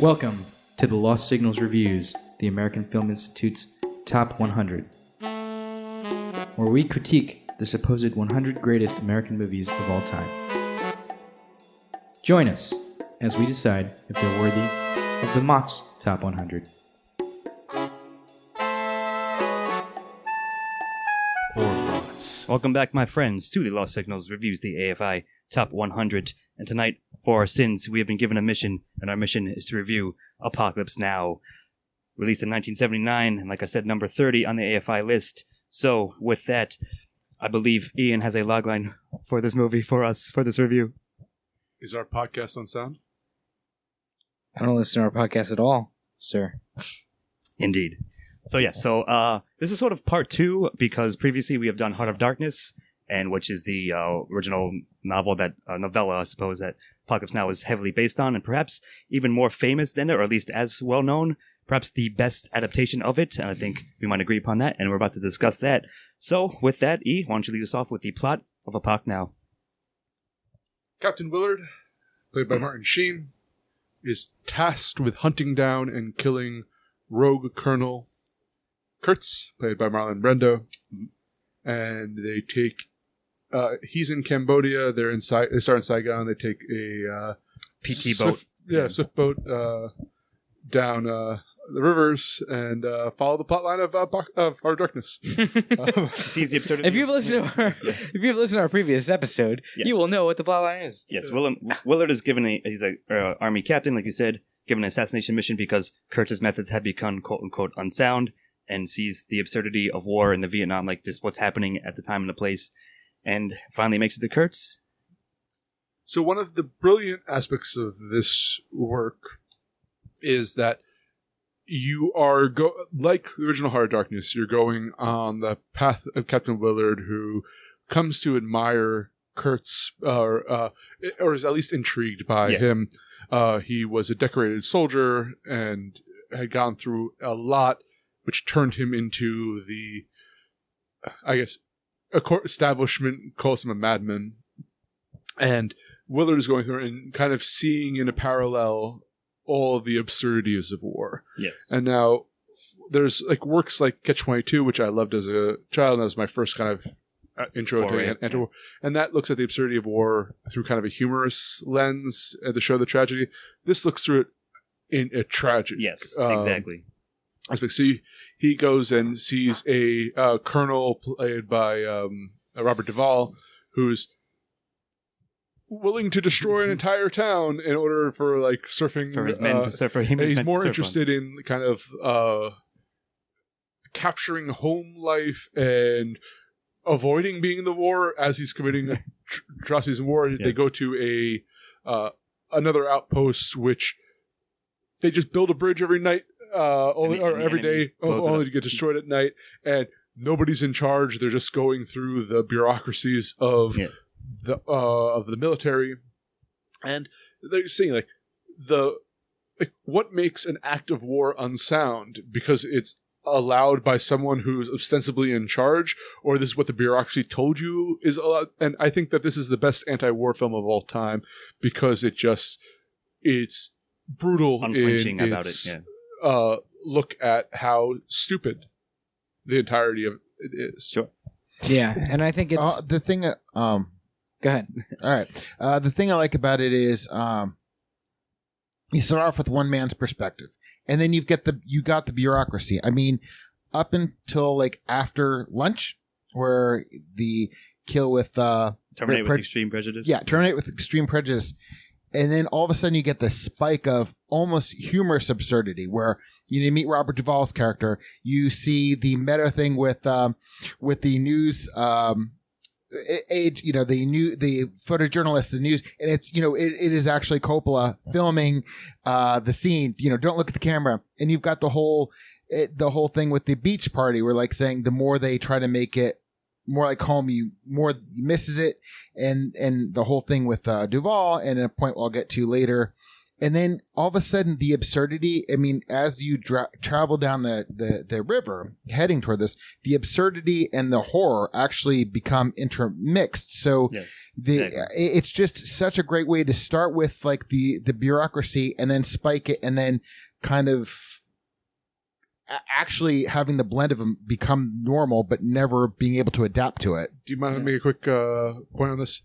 Welcome to the Lost Signals Reviews, the American Film Institute's Top 100, where we critique the supposed 100 greatest American movies of all time. Join us as we decide if they're worthy of the Mott's Top 100. Welcome back, my friends, to the Lost Signals Reviews, the AFI Top 100. And tonight, for our sins, we have been given a mission, and our mission is to review Apocalypse Now, released in 1979, and like I said, number 30 on the AFI list. So, with that, I believe Ian has a logline for this movie for us, for this review. Is our podcast on sound? I don't listen to our podcast at all, sir. Indeed. So this is sort of part two, because previously we have done Heart of Darkness, and which is the original novel, that novella, I suppose, that Apocalypse Now is heavily based on, and perhaps even more famous than it, or at least as well known, perhaps the best adaptation of it, and I think we might agree upon that, and we're about to discuss that. So, with that, E, why don't you lead us off with the plot of Apoc Now? Captain Willard, played by Martin Sheen, is tasked with hunting down and killing rogue Colonel Kurtz, played by Marlon Brando, and they take. He's in Cambodia. They start in Saigon. They take a PT boat, swift boat down the rivers and follow the plotline of Heart of Darkness. Sees the absurdity. If you've listened to our previous episode, yes, you will know what the plotline is. Yes, Willard is given he's a army captain, like you said, given an assassination mission because Kurtz's methods have become quote unquote unsound, and sees the absurdity of war in the Vietnam, like just what's happening at the time and the place, and finally makes it to Kurtz. So one of the brilliant aspects of this work is that you are, like the original Heart of Darkness, you're going on the path of Captain Willard, who comes to admire Kurtz, or is at least intrigued by him. He was a decorated soldier and had gone through a lot, which turned him into the, I guess, a court establishment calls him a madman. And Willard is going through and kind of seeing in a parallel all of the absurdities of war. Yes. And now there's like works like Catch-22, which I loved as a child, and that was my first kind of intro to anti-war. And that looks at the absurdity of war through kind of a humorous lens to show the tragedy. This looks through it in a tragic. Yes, exactly. Aspect. So he goes and sees a colonel played by Robert Duvall, who's willing to destroy an entire town in order for like surfing for his men to surf. For him, and he's more interested in kind of capturing home life and avoiding being in the war as he's committing atrocities in war. Yes. They go to another outpost, which they just build a bridge every night. Every day, only to get destroyed at night, and nobody's in charge. They're just going through the bureaucracies of the military, and they're saying what makes an act of war unsound, because it's allowed by someone who's ostensibly in charge, or this is what the bureaucracy told you is allowed. And I think that this is the best anti-war film of all time, because it's brutal, unflinching about it. Yeah. Look at how stupid the entirety of it is. Sure. Yeah, and I think it's the thing. Go ahead. All right. The thing I like about it is you start off with one man's perspective, and then you got the bureaucracy. I mean, up until like after lunch, where the kill with terminate with extreme prejudice. Yeah, terminate with extreme prejudice. And then all of a sudden you get this spike of almost humorous absurdity where you meet Robert Duvall's character. You see the meta thing with the news, the photojournalist, the news. And it's, it is actually Coppola filming, the scene, don't look at the camera. And you've got the whole thing with the beach party where like saying the more they try to make it more like home, more misses it. And the whole thing with Duvall, and a point I'll get to later, And then all of a sudden, the absurdity, I mean, as you travel down the river heading toward this, the absurdity and the horror actually become intermixed. So it's just such a great way to start with like the bureaucracy and then spike it and then kind of actually having the blend of them become normal, but never being able to adapt to it. Do you mind if I make a quick point on this?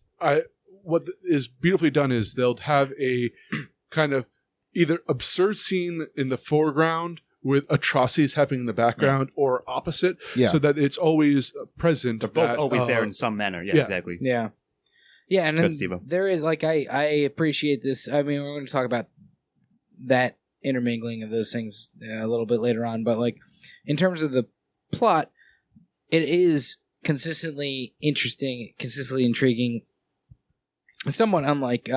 What is beautifully done is they'll have a kind of either absurd scene in the foreground with atrocities happening in the background or opposite, so that it's always present. They're both always there in some manner. Yeah, exactly. Yeah. Yeah, and then there is, like, I appreciate this. I mean, we're going to talk about that intermingling of those things a little bit later on, but, like, in terms of the plot, it is consistently interesting, consistently intriguing, somewhat unlike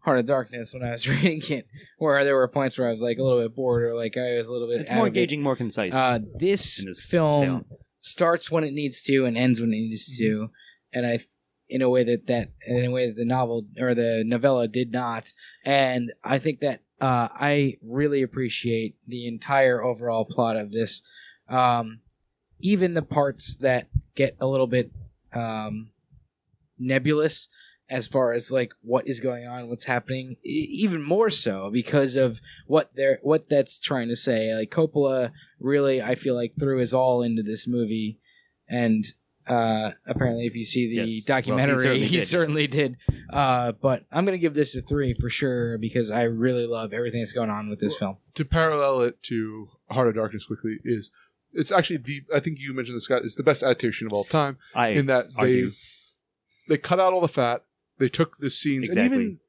Heart of Darkness when I was reading it, where there were points where I was like a little bit bored or like I was a little bit. It's more engaging, more concise. This film starts when it needs to and ends when it needs to, and in a way that the novel or the novella did not, and I think that I really appreciate the entire overall plot of this, even the parts that get a little bit nebulous. As far as like what is going on, what's happening, even more so because of what that's trying to say. Like Coppola really, I feel like threw his all into this movie, and apparently, if you see the documentary, he certainly did. But I'm gonna give this a 3 for sure because I really love everything that's going on with this film. To parallel it to Heart of Darkness quickly it's actually I think you mentioned this, Scott, it's the best adaptation of all time. In that they cut out all the fat. They took the scenes, and even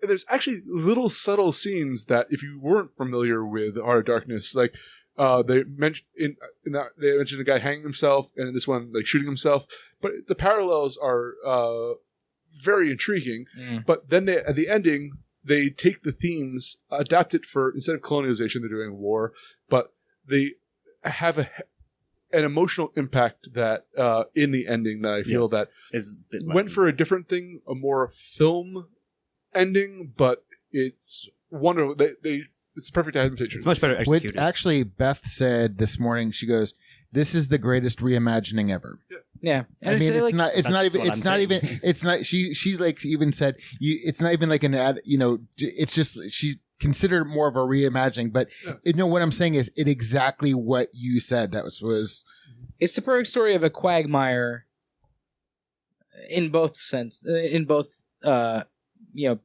there's actually little subtle scenes that if you weren't familiar with Heart of Darkness, like they mentioned they mentioned a guy hanging himself, and in this one like shooting himself. But the parallels are very intriguing. But then at the ending, they take the themes, adapt it for instead of colonialization, they're doing war, but they have an emotional impact that in the ending that I feel that went for a different thing, a more film ending, but it's wonderful. It's the perfect adaptation. It's much better executed. Which actually, Beth said this morning, she goes, "This is the greatest reimagining ever." Yeah. I mean, it's not. She like even said, it's not even like an ad. It's just she considered more of a reimagining. But what I'm saying is, it exactly what you said. That was. It's the perfect story of a quagmire. In both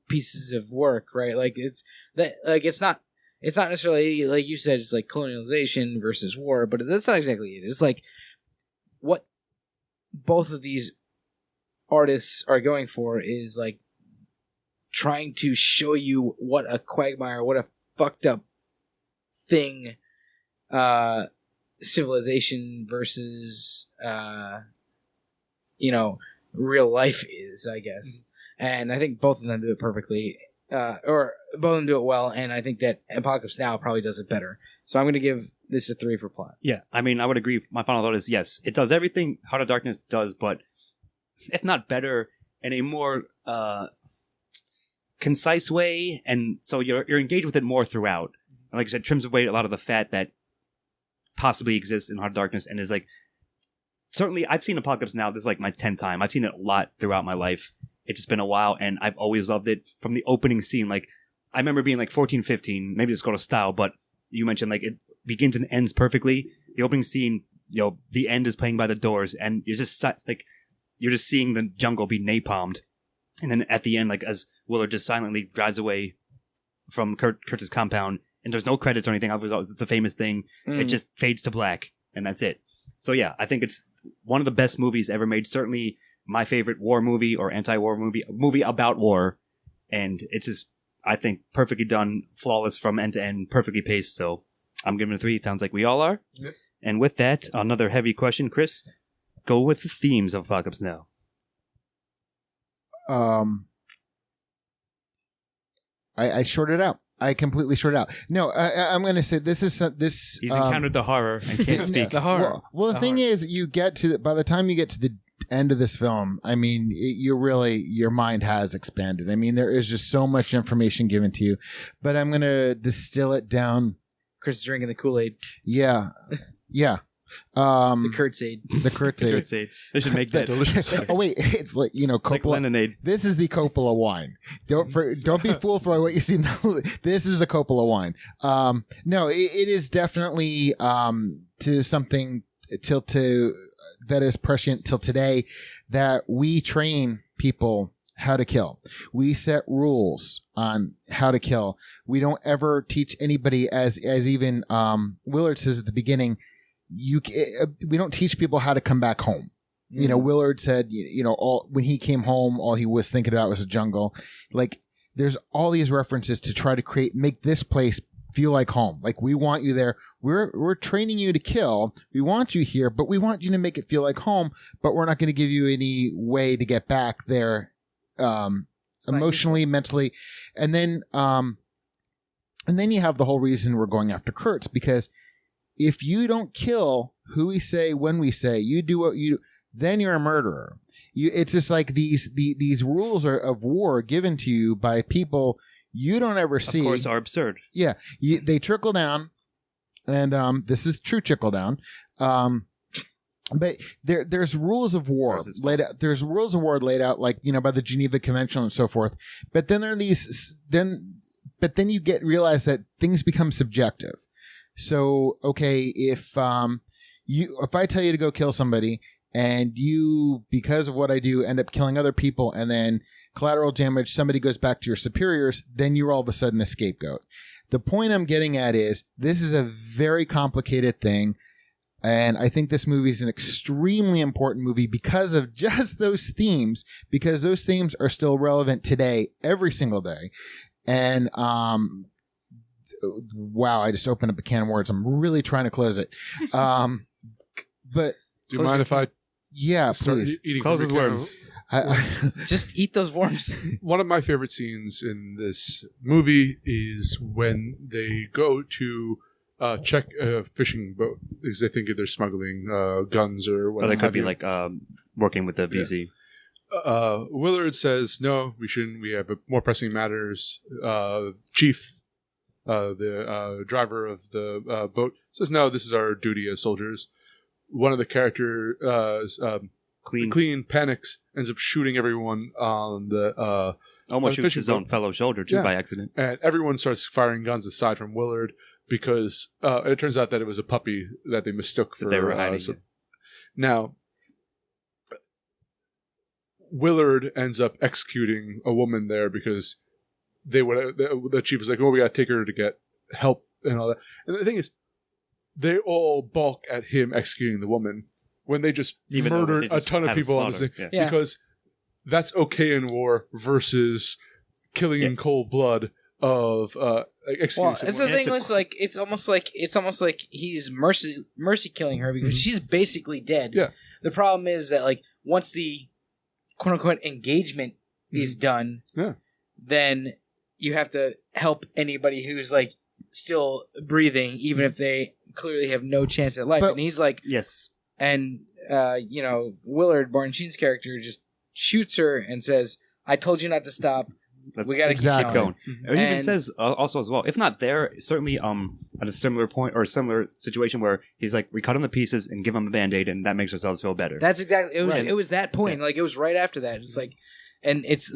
pieces of work, right? Like it's not necessarily like you said. It's like colonialization versus war, but that's not exactly it. It's like what both of these artists are going for is like trying to show you what a quagmire, what a fucked up thing, civilization versus real life is, I guess. And I think both of them do it perfectly, or both of them do it well, and I think that Apocalypse Now probably does it better. So I'm going to give this a 3 for plot. Yeah, I mean, I would agree. My final thought is yes, it does everything Heart of Darkness does, but if not better, in a more concise way, and so you're engaged with it more throughout. And like I said, trims away a lot of the fat that possibly exists in Heart of Darkness, and is like, certainly, I've seen Apocalypse Now. This is like my 10th time. I've seen it a lot throughout my life. It's just been a while, and I've always loved it from the opening scene. Like, I remember being like 14, 15, maybe it's called a style, but you mentioned like it begins and ends perfectly. The opening scene, the end is playing by the doors, and you're just seeing the jungle be napalmed. And then at the end, like as Willard just silently drives away from Kurtz's compound, and there's no credits or anything. It's a famous thing. It just fades to black, and that's it. So yeah, I think it's one of the best movies ever made. Certainly my favorite war movie or anti-war movie about war. And it's just, I think, perfectly done, flawless from end to end, perfectly paced. So I'm giving it a 3. It sounds like we all are. Yep. And with that, another heavy question, Chris. Go with the themes of Apocalypse Now. I shorted out. I completely shorted out. No, I'm going to say this. He's encountered the horror and can't speak. The horror. Well, the thing is, by the time you get to the end of this film, I mean, your mind has expanded. I mean, there is just so much information given to you, but I'm going to distill it down. Chris is drinking the Kool-Aid. Yeah. The Kurtz-Aid. The Kurtz-Aid. They should make that delicious. Oh wait, it's like, Coppola. Like lemonade. This is the Coppola wine. Don't be fooled for what you see. This is a Coppola wine. No, it is definitely to something that is prescient till today, that we train people how to kill. We set rules on how to kill. We don't ever teach anybody, as even Willard says at the beginning, we don't teach people how to come back home. Willard said, when he came home, all he was thinking about was a jungle. Like, there's all these references to try to make this place feel like home. Like, we want you there. We're training you to kill. We want you here, but we want you to make it feel like home, but we're not going to give you any way to get back there, emotionally, mentally. And then you have the whole reason we're going after Kurtz, because if you don't kill who we say, when we say, you do what you do, then you're a murderer. It's just like these rules of war given to you by people you don't ever see. Of course, are absurd. Yeah. They trickle down, and this is true trickle down. But there's rules of war laid out. There's rules of war laid out, like, by the Geneva Convention and so forth. But then there are these. But then you realize that things become subjective. So, okay, if I tell you to go kill somebody, and you, because of what I do, end up killing other people, and then collateral damage, somebody goes back to your superiors, then you're all of a sudden a scapegoat. The point I'm getting at is, this is a very complicated thing, and I think this movie is an extremely important movie because of just those themes, because those themes are still relevant today, every single day. And, wow, I just opened up a can of words. I'm really trying to close it. But do you mind if I please eating close his worms? Just eat those worms. One of my favorite scenes in this movie is when they go to check a fishing boat because they think they're smuggling guns or whatever. So they could be like working with the VC. Yeah. Willard says, no, we shouldn't. We have more pressing matters. Chief, the driver of the boat, says, no, this is our duty as soldiers. One of the characters, Clean, panics, ends up shooting everyone on the almost shoots his boat. own fellow soldier too by accident. And everyone starts firing guns aside from Willard because it turns out that it was a puppy that they mistook for. They were hiding. Now, Willard ends up executing a woman there because the chief was like, "Oh, we got to take her to get help and all that." And the thing is, they all balk at him executing the woman when they just murdered a ton of people on the scene. Yeah. Because that's okay in war versus killing in cold blood of executing it's the thing. It's almost like he's mercy killing her because she's basically dead. Yeah. The problem is that, like, once the quote unquote engagement is done, then you have to help anybody who's like still breathing, even if they clearly have no chance at life. And he's like, yes. And, Willard, Martin Sheen's character, just shoots her and says, I told you not to stop. We got to keep going. It even says also as well, if not there, certainly at a similar point or a similar situation where he's like, we cut him to pieces and give him a Band-Aid and that makes ourselves feel better. That's exactly, it was that point. Yeah. Like, it was right after that. It's like, and it's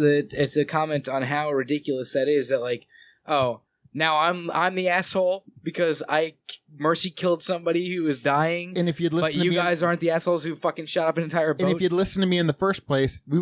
a comment on how ridiculous that is, that like, oh, now I'm the asshole because I mercy killed somebody who was dying. And if you'd listen, but you guys aren't the assholes who fucking shot up an entire boat. And if you'd listened to me in the first place, I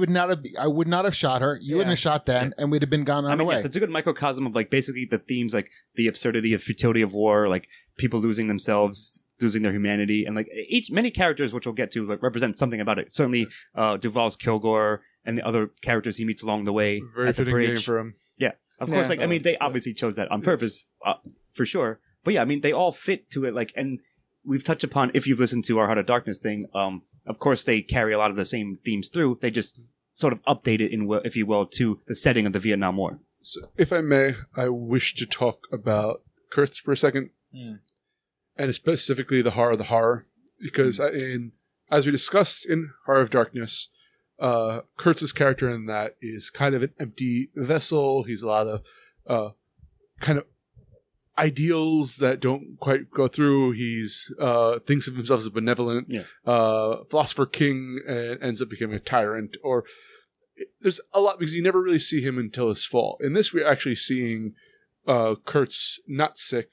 would not have shot her. You wouldn't have shot them, and we'd have been gone on our way. Yes, it's a good microcosm of like basically the themes, like the absurdity of futility of war, like people losing themselves, losing their humanity, and like many characters, which we'll get to, like represent something about it. Certainly, Duvall's Kilgore and the other characters he meets along the way. Very at the fitting bridge. name for him. Yeah. Of course, like, I mean, they obviously chose that on purpose, for sure. But yeah, I mean, they all fit to it, like, and we've touched upon, if you've listened to our Heart of Darkness thing, of course, they carry a lot of the same themes through. They just sort of update it, if you will, to the setting of the Vietnam War. So, if I may, I wish to talk about Kurtz for a second, and specifically the horror, because in as we discussed in Heart of Darkness, Kurtz's character in that is kind of an empty vessel. He's a lot of kind of ideals that don't quite go through. He's thinks of himself as a benevolent philosopher king and ends up becoming a tyrant. Or there's a lot because you never really see him until his fall. In this, we're actually seeing Kurtz not sick.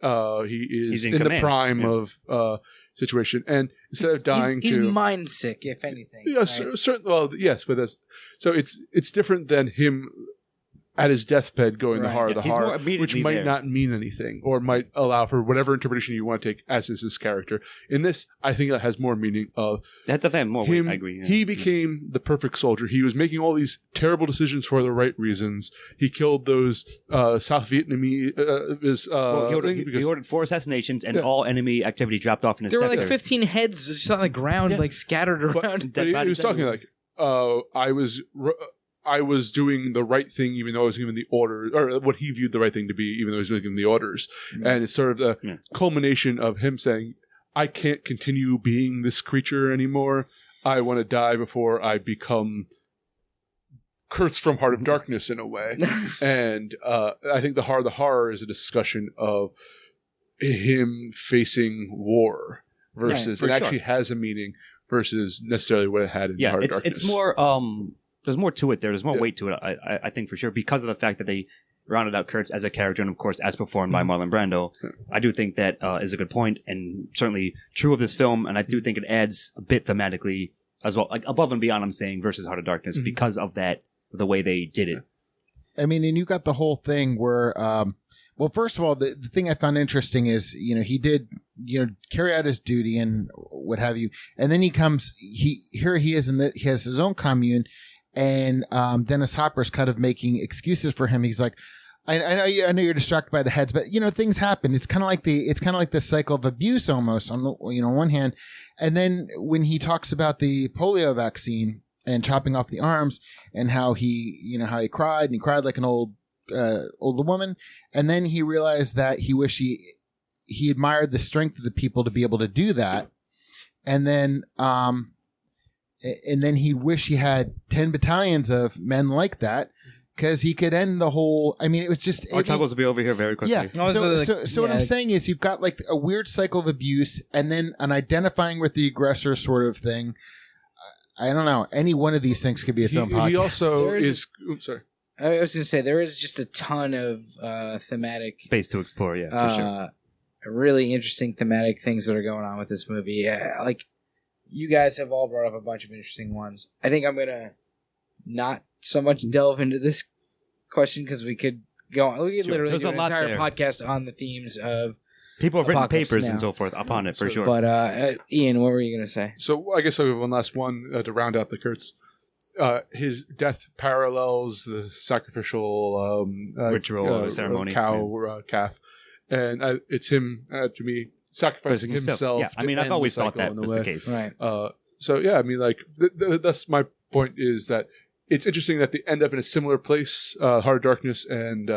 He is in the prime of situation, and instead of dying, he's mind sick, if anything. Yeah, right? certain. Well, yes, but that's so. It's different than him at his deathbed going the heart of the heart, which might not mean anything, or might allow for whatever interpretation you want to take as is his character. In this, I think that has more meaning of that does have more him. Weight, I agree. Yeah. He became the perfect soldier. He was making all these terrible decisions for the right reasons. He killed those South Vietnamese. He ordered 4 assassinations, and all enemy activity dropped off in his sector. There were like 15 heads just on the ground, like scattered around. But he was talking like, I was doing the right thing, even though I was given the orders, or what he viewed the right thing to be, even though he was given the orders. Mm-hmm. And it's sort of the culmination of him saying, I can't continue being this creature anymore. I want to die before I become Kurtz from Heart of Darkness in a way. And I think the Heart of the Horror is a discussion of him facing war versus it actually has a meaning versus necessarily what it had in Heart of Darkness. It's more... there's more to it there. There's more weight to it, I think, for sure, because of the fact that they rounded out Kurtz as a character and, of course, as performed by Marlon Brando. I do think that is a good point and certainly true of this film, and I do think it adds a bit thematically as well, like above and beyond, I'm saying, versus Heart of Darkness, because of that, the way they did it. I mean, and you got the whole thing where, well, first of all, the thing I found interesting is, he did, carry out his duty and what have you, and then he comes, he has his own commune. And Dennis Hopper's kind of making excuses for him. He's like, I know you're distracted by the heads, but things happen. It's kind of like the cycle of abuse almost on the one hand. And then when he talks about the polio vaccine and chopping off the arms and how he cried and he cried like an older woman. And then he realized that he wished he admired the strength of the people to be able to do that. And then he wished he had 10 battalions of men like that because he could end the whole... I mean, it was just... Our troubles will be over here very quickly. Yeah. So what I'm saying is you've got like a weird cycle of abuse and then an identifying with the aggressor sort of thing. I don't know. Any one of these things could be its own podcast. He also is... sorry. I was going to say, there is just a ton of thematic... space to explore, for sure. Really interesting thematic things that are going on with this movie. Like... You guys have all brought up a bunch of interesting ones. I think I'm going to not so much delve into this question because we could go on. We could literally do an entire podcast on the themes of people have written papers and so forth upon it, for sure. But Ian, what were you going to say? So I guess I'll have one last one to round out the Kurtz. His death parallels the sacrificial ritual ceremony. Calf. And it's him, to me, sacrificing himself. Yeah, I mean, I've always thought that was the case. Right. So, yeah, I mean, like, that's my point is that it's interesting that they end up in a similar place, Heart of Darkness and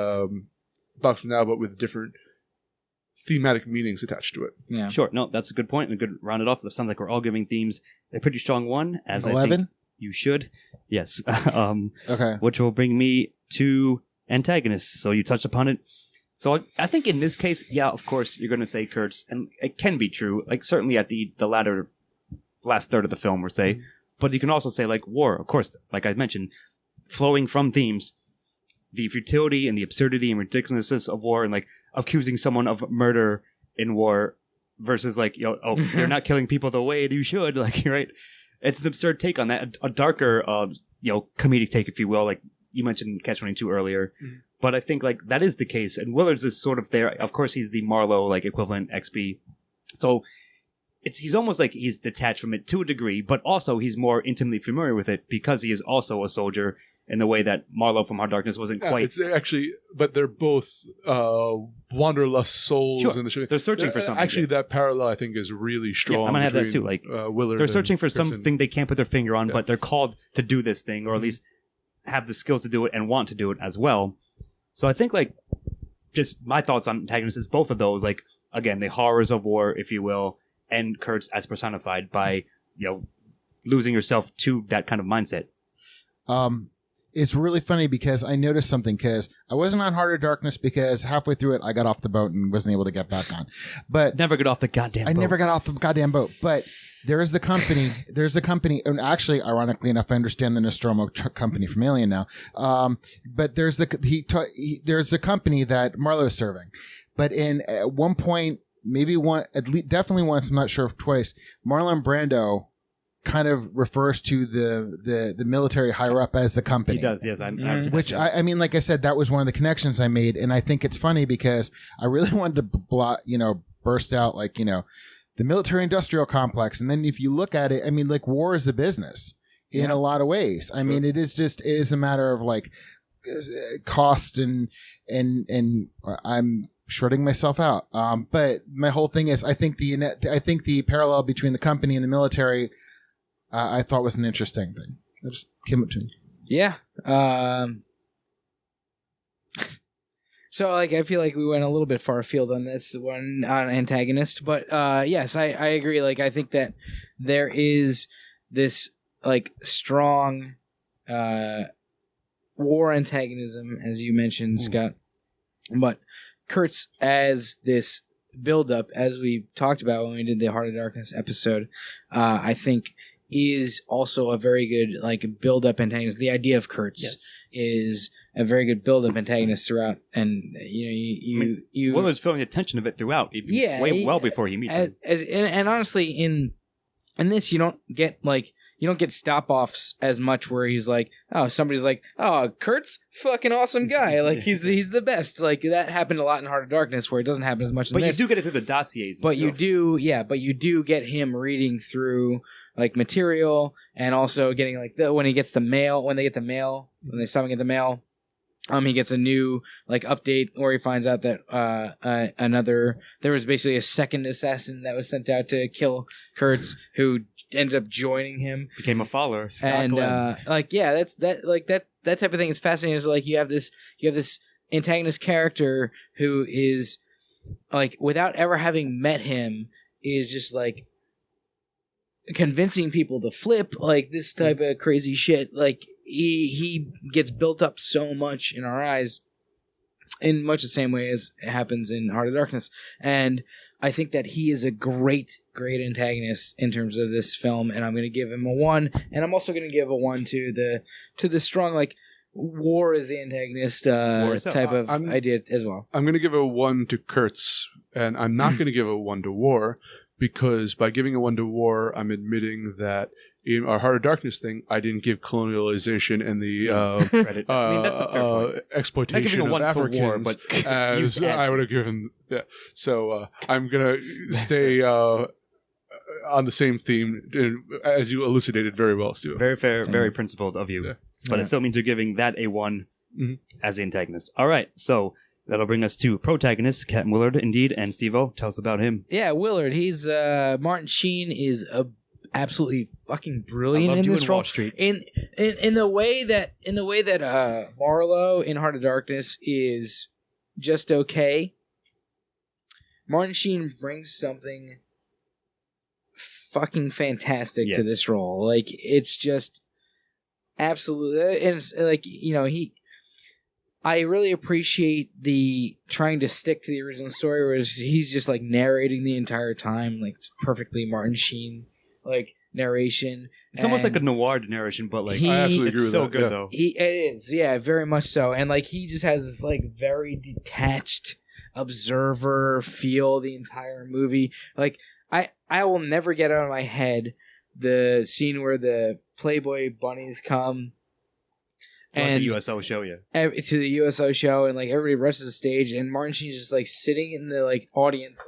Box Now, but with different thematic meanings attached to it. Yeah. Sure. No, that's a good point and a good round it off. It sounds like we're all giving themes a pretty strong one, as 11? I think you should. Yes. Okay. Which will bring me to antagonists. So you touched upon it. So I think in this case, yeah, of course, you're going to say Kurtz, and it can be true, like certainly at the last third of the film, we'll say, but you can also say like war, of course, like I mentioned, flowing from themes, the futility and the absurdity and ridiculousness of war and like accusing someone of murder in war versus like, you're not killing people the way you should, like, right? It's an absurd take on that, a darker, comedic take, if you will, like you mentioned Catch-22 earlier. Mm-hmm. But I think like that is the case, and Willard's is sort of there. Of course, he's the Marlowe like equivalent XB, so he's almost like he's detached from it to a degree, but also he's more intimately familiar with it because he is also a soldier in the way that Marlowe from Heart of Darkness wasn't quite. It's actually, but they're both wanderlust souls. Sure. In the show. They're searching for something. Actually, that parallel I think is really strong. Yeah, I'm gonna have that too. Like Willard, they're searching for something they can't put their finger on, but they're called to do this thing, or at least have the skills to do it and want to do it as well. So I think, like, just my thoughts on antagonists is both of those, like, again, the horrors of war, if you will, and Kurtz as personified by losing yourself to that kind of mindset. It's really funny because I noticed something because I wasn't on Heart of Darkness because halfway through it I got off the boat and wasn't able to get back on. But Never get off the goddamn boat. I never got off the goddamn boat. But there's a company, and actually, ironically enough, I understand the Nostromo company from Alien now. But there's there's a company that Marlowe's serving. But at one point, definitely once, I'm not sure if twice, Marlon Brando kind of refers to the military higher up as the company. He does, yes. Which I mean, like I said, that was one of the connections I made, and I think it's funny because I really wanted to burst out the military-industrial complex, and then if you look at it, I mean, like war is a business in a lot of ways. I mean, it is a matter of like cost and I'm shorting myself out. But my whole thing is, I think the parallel between the company and the military. I thought was an interesting thing. I just came up to me. Yeah. So, I feel like we went a little bit far afield on this one on antagonist, but yes, I agree. I think that there is this strong war antagonism, as you mentioned, Scott. But Kurtz as this build-up, as we talked about when we did the Heart of Darkness episode, I think is also a very good build-up antagonist. The idea of Kurtz is a very good build-up antagonist throughout, and Willard's feeling the tension of it throughout, well before he meets him. And honestly, in this, you don't get stop-offs as much where he's somebody's Kurtz, fucking awesome guy, he's the best. That happened a lot in Heart of Darkness, where it doesn't happen as much. But you do get it through the dossiers. But you do get him reading through material, and also getting when they get the mail, when they stop and get the mail, he gets a new update where he finds out that there was basically a second assassin that was sent out to kill Kurtz, who ended up joining him, became a follower, and that's that type of thing is fascinating. Is you have this antagonist character who is without ever having met him is just convincing people to flip this type of crazy shit. He gets built up so much in our eyes in much the same way as it happens in Heart of Darkness. And I think that he is a great antagonist in terms of this film, and I'm going to give him a 1. And I'm also going to give a 1 to the strong war is the antagonist type of idea as well. I'm going to give a 1 to Kurtz, and I'm not going to give a 1 to War, because by giving a 1 to War, I'm admitting that in our Heart of Darkness thing, I didn't give colonialization and the credit. I mean, that's a fair point. Exploitation of Africans war, but as I would have given. Yeah. So I'm going to stay on the same theme, as you elucidated very well, Stu. Very fair, very principled of you. Yeah. But it still means you're giving that a 1 as the antagonist. All right, so that'll bring us to protagonist, Captain Willard, indeed, and Steve-O, tell us about him. Yeah, Willard, he's Martin Sheen is absolutely fucking brilliant in this role. Wall Street. In the way that Marlowe in Heart of Darkness is just okay. Martin Sheen brings something fucking fantastic to this role. It's just absolutely, and it's I really appreciate the trying to stick to the original story, where he's just narrating the entire time, it's perfectly Martin Sheen narration. It's almost like a noir narration, but I absolutely agree with so that. Good though. It is, very much so, and he just has this very detached observer feel the entire movie. I will never get out of my head the scene where the Playboy bunnies come. And the USO show, to the USO show, and everybody rushes the stage, and Martin Sheen's just sitting in the audience,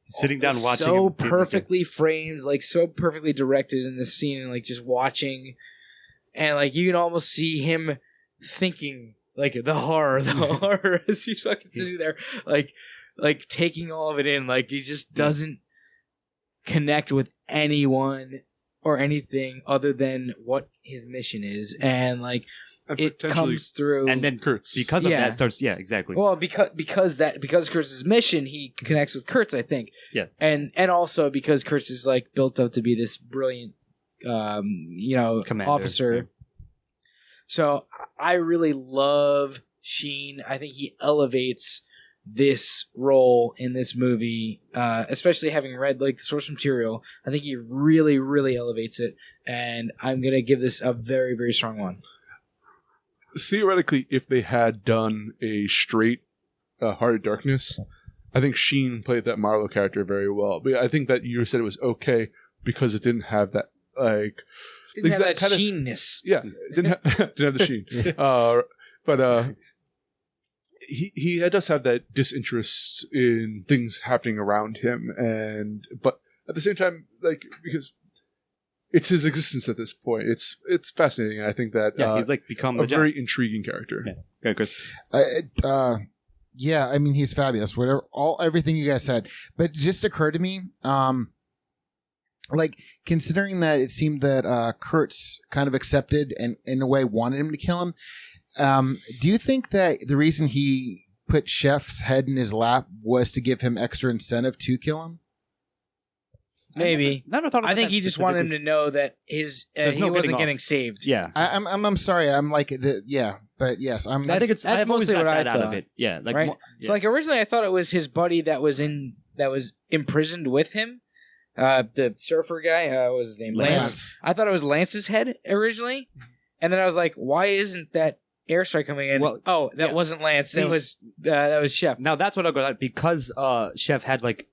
sitting down watching. So perfectly framed, so perfectly directed in this scene, and just watching, and you can almost see him thinking the horror as he's fucking sitting there, taking all of it in, he just doesn't connect with anyone or anything other than what his mission is, and it comes through, and then Kurtz. Because of that starts. Yeah, exactly. Well, because Kurtz's mission, he connects with Kurtz, I think. Yeah, and also because Kurtz is built up to be this brilliant Commander, officer. yeah. So I really love Sheen. I think he elevates this role in this movie, especially having read like the source material. I think he really, really elevates it, and I'm gonna give this a very, very strong one. Theoretically, if they had done a straight Heart of Darkness, I think Sheen played that Marlowe character very well. But I think that you said it was okay because it didn't have that Didn't have that sheenness. Yeah, didn't have the sheen. But he does have that disinterest in things happening around him, but at the same time, like, because it's his existence at this point, it's fascinating. I think that he's like become a very intriguing character. Yeah, okay, Chris. Yeah, I mean, he's fabulous. Everything you guys said, but it just occurred to me, like, considering that it seemed that Kurtz kind of accepted and in a way wanted him to kill him. Do you think that the reason he put Chef's head in his lap was to give him extra incentive to kill him? Maybe. Never thought. I think he just wanted him to know that he wasn't getting saved. Yeah, I'm sorry. I'm like but yes, I'm. I think that's mostly what I thought. Out of it. Yeah, like right. So like originally, I thought it was his buddy that was imprisoned with him. The surfer guy, what was his name? Lance. I thought it was Lance's head originally, and then I was like, why isn't that airstrike coming in? Well, that wasn't Lance. That was Chef. Now that's what I'll go at, because Chef had like.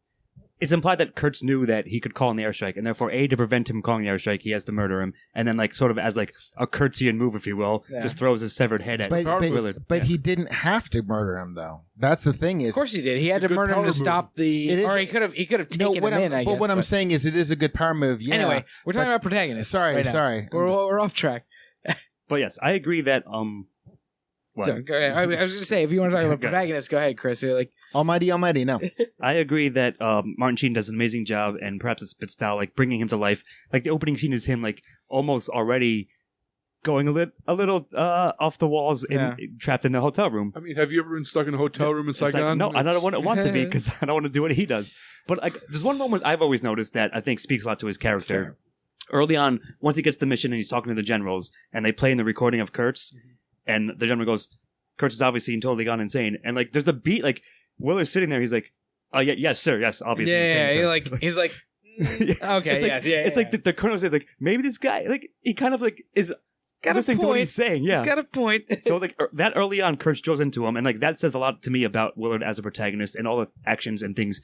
It's implied that Kurtz knew that he could call in the airstrike, and therefore, to prevent him calling the airstrike, he has to murder him, and then, like, sort of as like a Kurtzian move, if you will, just throws his severed head at Willard. But he didn't have to murder him, though. That's the thing. Of course he did. He had to murder him to stop the. Or he could have taken him in. I guess. But what I'm saying is, it is a good power move. Yeah. Anyway, we're talking about protagonists. Sorry. We're off track. But yes, I agree that What? Go ahead. I was going to say, if you want to talk about protagonists, go ahead, Chris. You're like Almighty, no. I agree that Martin Sheen does an amazing job, and perhaps it's Spitz style, like bringing him to life. Like the opening scene is him, like almost already going a little off the walls, trapped in the hotel room. I mean, have you ever been stuck in a hotel room in Saigon? Like, no, I don't want to be, because I don't want to do what he does. But like, there's one moment I've always noticed that I think speaks a lot to his character. Sure. Early on, once he gets the mission and he's talking to the generals, and they play in the recording of Kurtz, and the general goes, Kurtz is obviously totally gone insane. And like, there's a beat, like, Willer's sitting there, he's like, yes, sir, yes, obviously. Yeah, insane, he's like, okay, it's like the colonel says, like, maybe this guy, like, he kind of like is got listening to what he's saying. Yeah, he's got a point. So like that early on, Kurtz draws into him, and like that says a lot to me about Willard as a protagonist and all the actions and things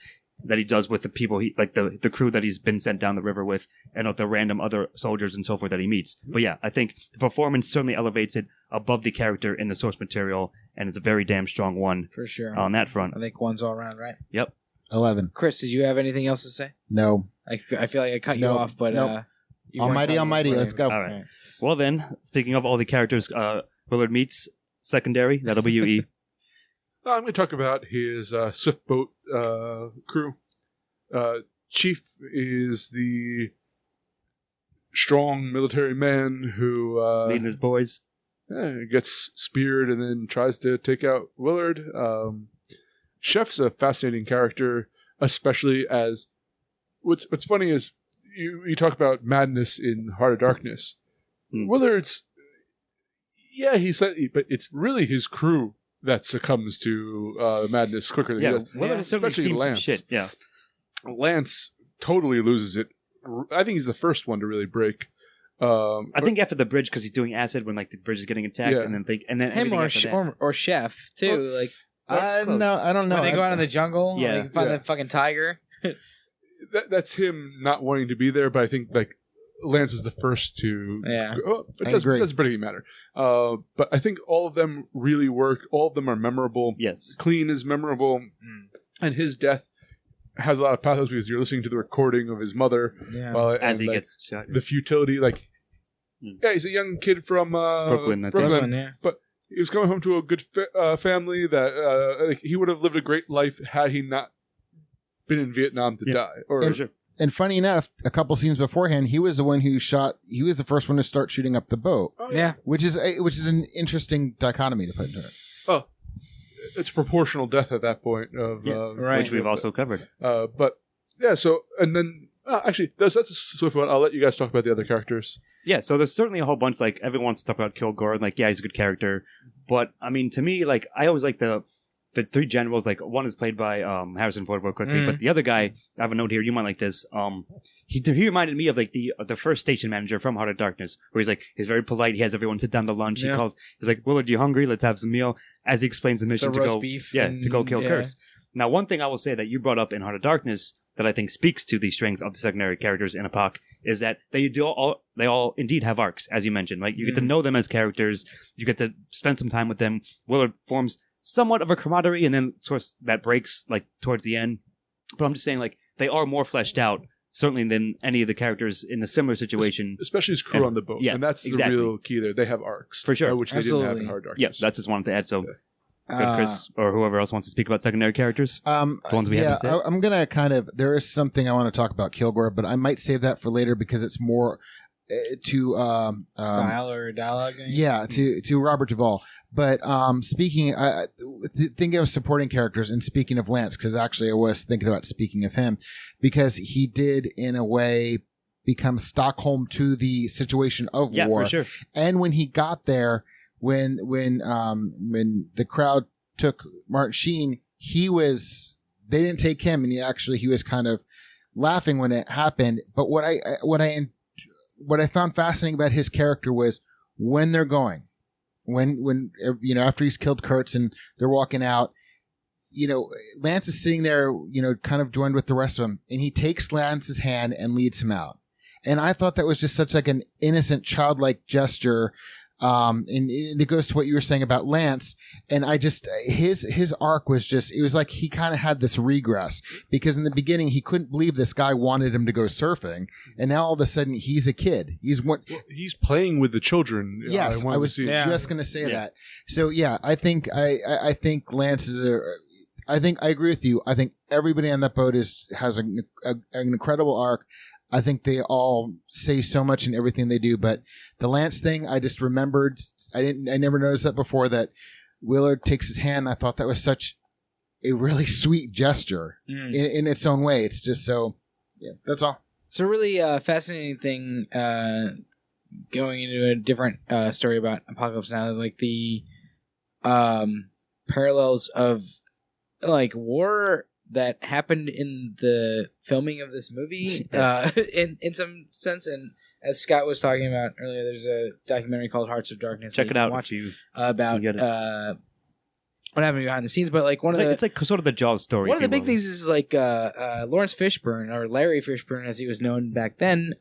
that he does with the people, the crew that he's been sent down the river with, and the random other soldiers and so forth that he meets. But yeah, I think the performance certainly elevates it above the character in the source material, and it's a very damn strong one for sure on that front. I think one's all around, right? Yep. 11. Chris, did you have anything else to say? No. I feel like I cut you off, but Almighty, let's go. All right. Well then, speaking of all the characters Willard meets, secondary, that'll be UE. I'm going to talk about his swift boat crew. Chief is the strong military man who leading his boys. Gets speared and then tries to take out Willard. Chef's a fascinating character, especially as what's funny is you talk about madness in Heart of Darkness. Willard's, he said, but it's really his crew that succumbs to madness quicker than he does. Willard especially Lance. Shit. Yeah, Lance totally loses it. I think he's the first one to really break. I think after the bridge, because he's doing acid when like the bridge is getting attacked, and then him or Chef too. No, I don't know. When they go out in the jungle, find the fucking tiger. That's him not wanting to be there, but I think like Lance is the first to. Yeah, it doesn't pretty matter. But I think all of them really work. All of them are memorable. Yes, Clean is memorable, and his death has a lot of pathos because you're listening to the recording of his mother as he gets shot. The futility, he's a young kid from Brooklyn, but he was coming home to a good family that he would have lived a great life had he not been in Vietnam to die. And funny enough, a couple scenes beforehand, he was the one who shot. He was the first one to start shooting up the boat. Oh, yeah, which is an interesting dichotomy to put into it. Oh, it's proportional death at that point of which we've also covered. But yeah, so and then Actually, that's a swift one. I'll let you guys talk about the other characters. Yeah, so there's certainly a whole bunch, like, everyone wants to talk about Kilgore, and, like, yeah, he's a good character. But, I mean, to me, like, I always like the three generals. Like, one is played by Harrison Ford, real quickly, but the other guy, I have a note here, you might like this. He reminded me of, like, the first station manager from Heart of Darkness, where he's very polite, he has everyone sit down to lunch, he's like, Willard, you hungry? Let's have some meal, as he explains the mission to go, to go kill Kurtz. Now, one thing I will say that you brought up in Heart of Darkness that I think speaks to the strength of the secondary characters in APOC is that they all indeed have arcs, as you mentioned. Like, you get to know them as characters, you get to spend some time with them. Willard forms somewhat of a camaraderie, and then sort of that breaks, like, towards the end. But I'm just saying, like, they are more fleshed out, certainly, than any of the characters in a similar situation. Especially his crew on the boat. Yeah, and that's exactly. the real key there. They have arcs. For sure. Which they didn't have in Hard Darkness. Yeah, that's just wanted to add. So, good, Chris, or whoever else wants to speak about secondary characters. The ones we haven't said. I'm going to there is something I want to talk about Kilgore, but I might save that for later because it's more to style or dialogue. Yeah, to Robert Duvall. But speaking, thinking of supporting characters, and speaking of Lance, because actually I was thinking about speaking of him, because he did in a way become Stockholm to the situation of war. Yeah, for sure. And when he got there, when the crowd took Martin Sheen, they didn't take him, and he was kind of laughing when it happened. But what I found fascinating about his character was when they're going. When after he's killed Kurtz and they're walking out, Lance is sitting there, kind of joined with the rest of them, and he takes Lance's hand and leads him out. And I thought that was just such like an innocent, childlike gesture. And it goes to what you were saying about Lance. And I just, his arc was just, it was like he kind of had this regress, because in the beginning he couldn't believe this guy wanted him to go surfing. And now all of a sudden he's a kid. He's playing with the children. Yes, I was just going to say that. So yeah, I think Lance is I agree with you. I think everybody on that boat has an incredible arc. I think they all say so much in everything they do, but the Lance thing, I just remembered. I never noticed that before, that Willard takes his hand. I thought that was such a really sweet gesture in its own way. It's just so, yeah, that's all. So really fascinating thing going into a different story about Apocalypse Now is like the parallels of like war that happened in the filming of this movie in some sense. And as Scott was talking about earlier, there's a documentary called Hearts of Darkness. Check it out. Watch about what happened behind the scenes. But like it's like sort of the Jaws story. One of the big things is like Lawrence Fishburne, or Larry Fishburne as he was known back then,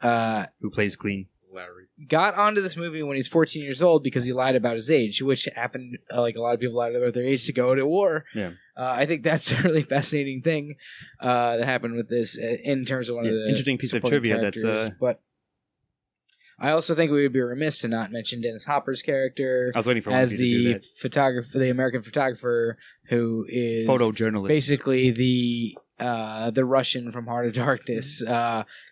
who plays Clean. Larry got onto this movie when he's 14 years old because he lied about his age, which happened like a lot of people lied about their age to go to war. Yeah. I think that's a really fascinating thing that happened with this in terms of one of the interesting piece of trivia. But I also think we would be remiss to not mention Dennis Hopper's character. I was waiting for as the photographer, the American photographer who is photojournalist, basically the Russian from Heart of Darkness.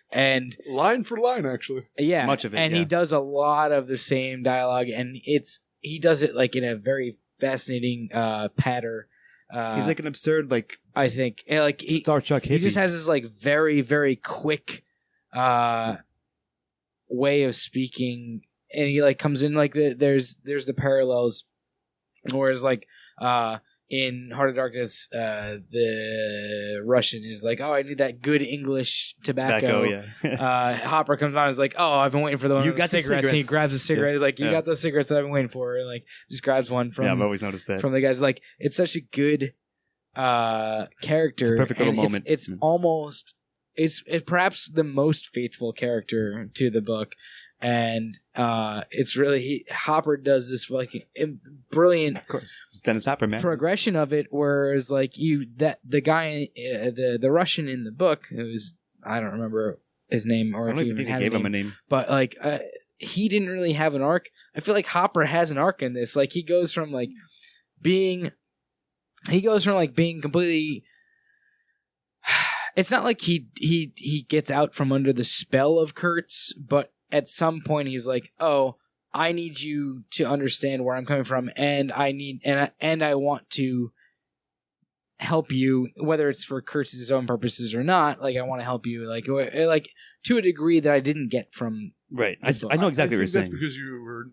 And line for line, actually, yeah, much of it, and he does a lot of the same dialogue, and he does it like in a very fascinating pattern. He's like an absurd, like I think, like Star Trek hippie. He just has this like very very quick way of speaking, and he like comes in like there's the parallels, whereas like in Heart of Darkness, the Russian is like, "Oh, I need that good English tobacco." Yeah. Hopper comes on and is like, "Oh, I've been waiting for the one you with got the cigarettes." And he grabs a cigarette. Yeah. Like, "You got those cigarettes that I've been waiting for." And like, just grabs one from. Yeah, I've always noticed that from the guys. Like, it's such a good character. It's a perfect little moment. It's almost it's perhaps the most faithful character to the book. And it's really Hopper does this like brilliant, of course, it's Dennis Hopper, man, progression of it. Whereas like the guy, the Russian in the book, who's I don't remember his name, or I don't even think they gave him a name, but like he didn't really have an arc. I feel like Hopper has an arc in this. Like he goes from being completely. It's not like he gets out from under the spell of Kurtz, but at some point he's like, "Oh, I need you to understand where I'm coming from, and I want to help you, whether it's for Kurtz's own purposes or not. Like I want to help you, like to a degree that I didn't get from. Right. I know exactly what you're saying. That's because you were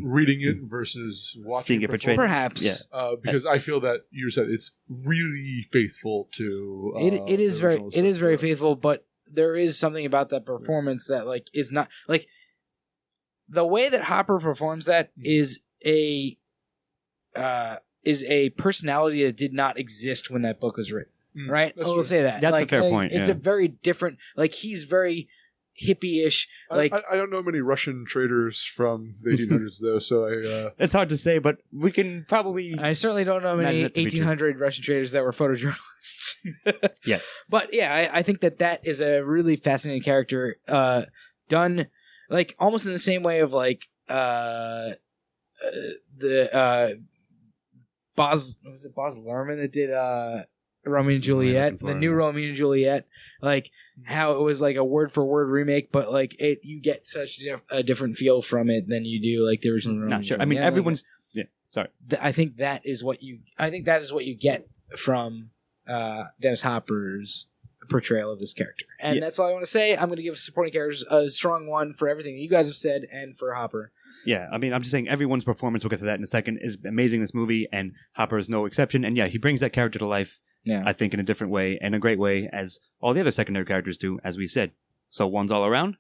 reading it versus watching Seeing it portrayed. Perhaps. Yeah. Because I feel that you said it's really faithful to. It is very faithful, but there is something about that performance that like is not like the way that Hopper performs that is a personality that did not exist when that book was written. Right? I will say that. That's a fair point. It's a very different. Like he's very hippie-ish. Like I don't know many Russian traders from the 1800s though, so it's hard to say, but we can probably. I certainly don't know many 1800 Russian traders that were photojournalists. Yes, but yeah, I think that is a really fascinating character, done like almost in the same way of like the Baz Luhrmann that did Romeo and Juliet, the new Romeo and Juliet, like how it was like a word for word remake, but like you get such a different feel from it than you do like the original Romeo and Juliet. I mean, everyone's sorry. I think that is what you get from Dennis Hopper's portrayal of this character, and that's all I want to say. I'm going to give supporting characters a strong 1 for everything that you guys have said and for Hopper. Yeah, I mean, I'm just saying everyone's performance, we'll get to that in a second, is amazing in this movie, and Hopper is no exception. And yeah, he brings that character to life, I think, in a different way, and a great way, as all the other secondary characters do, as we said. So 1's all around.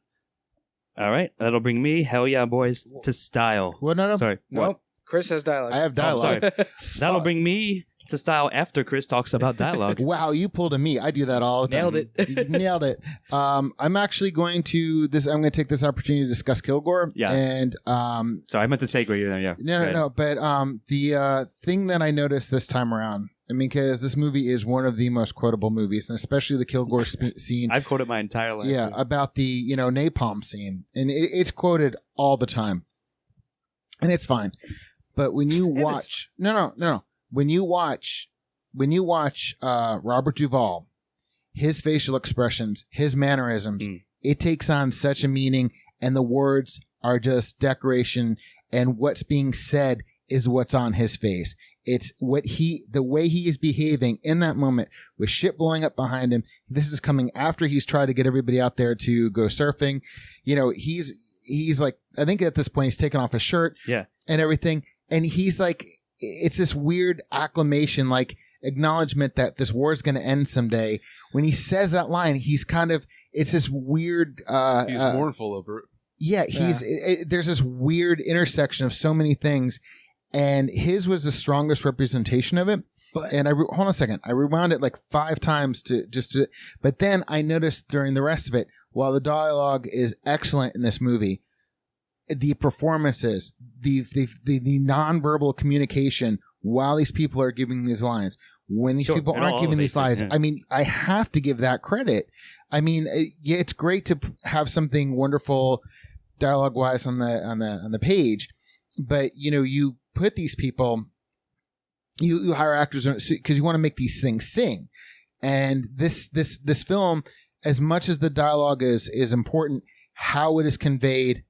All right, that'll bring me, hell yeah, boys, to style. Well, no. Sorry, no. what? Chris has dialogue. I have dialogue. Oh, that'll bring me to style after Chris talks about dialogue. Wow, you pulled a me. I do that all the time. Nailed it. You nailed it. I'm actually going to I'm going to take this opportunity to discuss Kilgore. Yeah. And sorry, I meant to segue you there. Yeah. No. But the thing that I noticed this time around, I mean, because this movie is one of the most quotable movies, and especially the Kilgore scene. I've quoted my entire life. Yeah, about the napalm scene, and it's quoted all the time, and it's fine. But when you watch, no. When you watch Robert Duvall, his facial expressions, his mannerisms, it takes on such a meaning, and the words are just decoration, and what's being said is what's on his face. It's the way he is behaving in that moment with shit blowing up behind him. This is coming after he's tried to get everybody out there to go surfing. You know, he's like, I think at this point he's taken off his shirt and everything. And he's like, it's this weird acclamation, like acknowledgement that this war is going to end someday. When he says that line, he's kind of, it's this weird, he's mournful over it. Yeah. There's this weird intersection of so many things. And his was the strongest representation of it. Hold on a second. I rewound it like 5 times but then I noticed during the rest of it, while the dialogue is excellent in this movie, the performances, the nonverbal communication while these people are giving these lines, when these people aren't giving these lines, I mean, I have to give that credit. I mean, it's great to have something wonderful dialogue wise on the page, but you put these people, you hire actors because you want to make these things sing. And this film, as much as the dialogue is important, how it is conveyed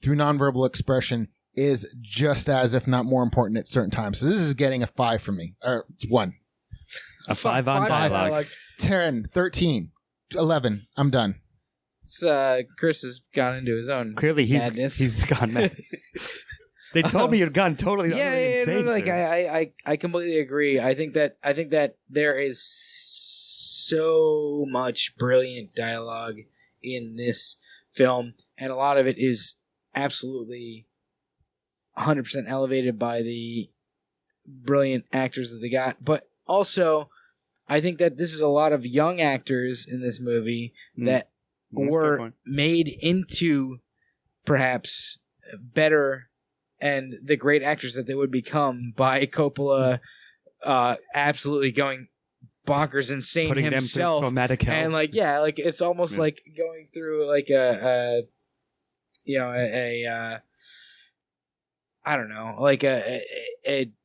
through nonverbal expression is just as, if not more important at certain times. So this is getting a 5 from me. Or it's 1. A 5 on dialogue. 10, 13, 11. I'm done. So, Chris has gone into his own madness. He's gone mad. They told me you'd gone totally insane. No, like I completely agree. I think that there is so much brilliant dialogue in this film, and a lot of it is absolutely 100% elevated by the brilliant actors that they got. But also, I think that this is a lot of young actors in this movie that were made into perhaps better and the great actors that they would become by Coppola absolutely going bonkers insane putting himself. Them through hell. And like it's almost like going through like a I don't know, like a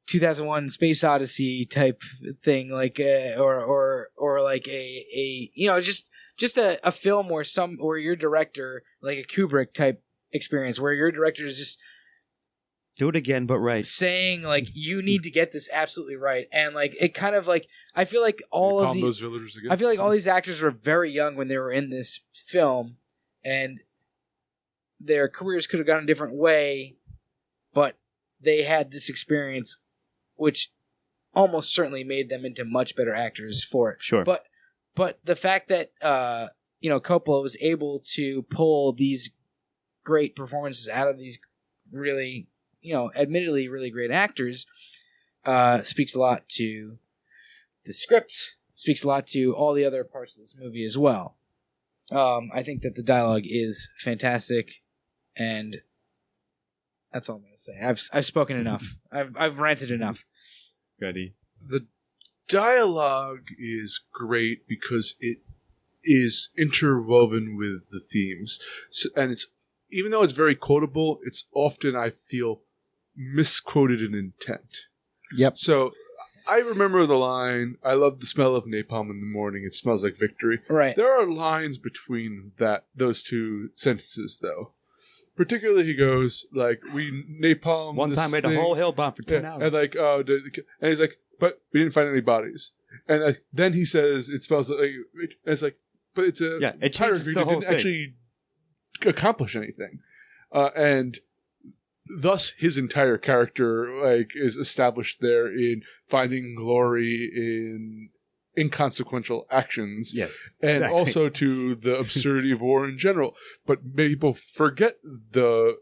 2001 Space Odyssey type thing, like or like a just a film where your director, like a Kubrick type experience, where your director is just Do it again, but right. saying like you need to get this absolutely right, and like it kind of like I feel like all these actors were very young when they were in this film, and their careers could have gone a different way, but they had this experience, which almost certainly made them into much better actors for it. Sure, but the fact that Coppola was able to pull these great performances out of these really, admittedly really great actors, speaks a lot to the script, speaks a lot to all the other parts of this movie as well. I think that the dialogue is fantastic, and that's all I'm going to say. I've spoken enough. I've ranted enough. Ready. The dialogue is great because it is interwoven with the themes, and it's even though it's very quotable, it's often, I feel, misquoted in intent. Yep. So I remember the line, "I love the smell of napalm in the morning. It smells like victory." Right. There are lines between those two sentences, though. Particularly, he goes like, "We napalm one time made a whole hill bomb for 10 hours," and like, and he's like, "But we didn't find any bodies." And then he says, "It smells like," and it's like, "But it's a it changes the whole didn't thing. actually accomplish anything," and thus his entire character is established there in finding glory in inconsequential actions, yes, and exactly. also to the absurdity of war in general. But many people forget the